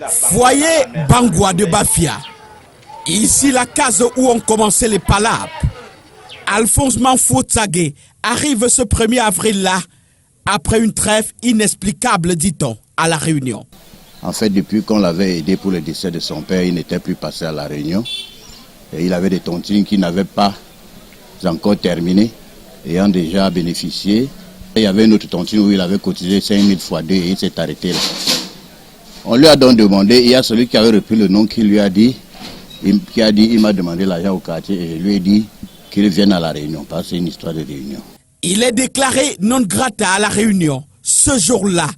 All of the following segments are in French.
Foyer Bangwa de Bafia. Ici la case où ont commencé les palabres. Alphonse Manfo-Tsagé arrive ce 1er avril-là, après une trêve inexplicable, dit-on, à La Réunion. En fait, depuis qu'on l'avait aidé pour le décès de son père, il n'était plus passé à La Réunion. Et il avait des tontines qui n'avaient pas encore terminé, ayant déjà bénéficié. Il y avait une autre tontine où il avait cotisé 5000 fois 2 et il s'est arrêté là. On lui a donc demandé, il y a celui qui avait repris le nom qui lui a dit, il m'a demandé l'argent au quartier et je lui ai dit qu'il vienne à La Réunion, parce que c'est une histoire de Réunion. Il est déclaré non grata à La Réunion ce jour-là,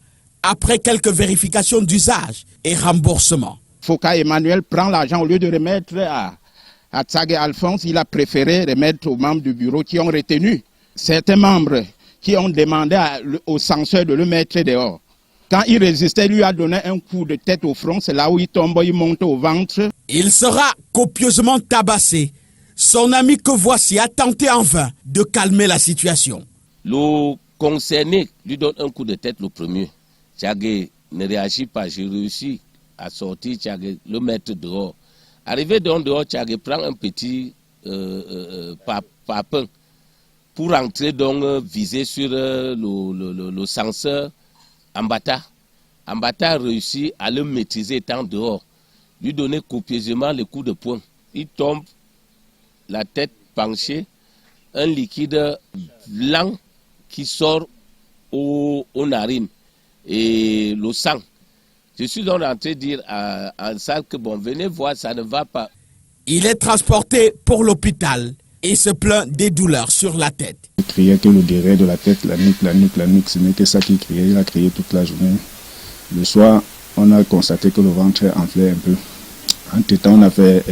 après quelques vérifications d'usage et remboursement. Foka Emmanuel prend l'argent au lieu de remettre à Tsagé Alphonse, il a préféré remettre aux membres du bureau qui ont retenu. Certains membres qui ont demandé au censeur de le mettre dehors. Quand il résistait, lui a donné un coup de tête au front, c'est là où il tombe, il monte au ventre. Il sera copieusement tabassé. Son ami que voici a tenté en vain de calmer la situation. Le concerné lui donne un coup de tête le premier. Tsagé ne réagit pas, j'ai réussi à sortir Tsagé, le mettre dehors. Arrivé dehors, Tsagé prend un petit papin pour entrer donc viser sur le censeur Ambata. Ambata réussit à le maîtriser étant dehors, lui donner copieusement le coup de poing. Il tombe, la tête penchée, un liquide blanc qui sort aux narines et le sang. Je suis donc en train de dire à salle que bon, venez voir, ça ne va pas. Il est transporté pour l'hôpital et se plaint des douleurs sur la tête. Il criait que le derrière de la tête, la nuque, ce n'était ça qu'il criait. Il a crié toute la journée. Le soir, on a constaté que le ventre enflait un peu. Entre-temps, on a fait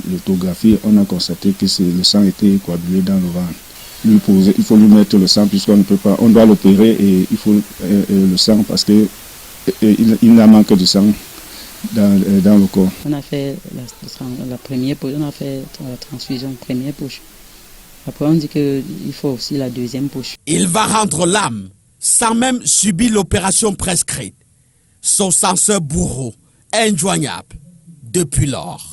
l'autographie, on a constaté que le sang était coagulé dans le ventre. Il faut lui mettre le sang puisqu'on ne peut pas, on doit l'opérer et il faut le sang parce que il a manque de sang dans le corps. On a fait la première poche, on a fait la transfusion première poche. Après on dit qu'il faut aussi la deuxième poche. Il va rendre l'âme sans même subir l'opération prescrite. Son censeur bourreau, injoignable depuis lors.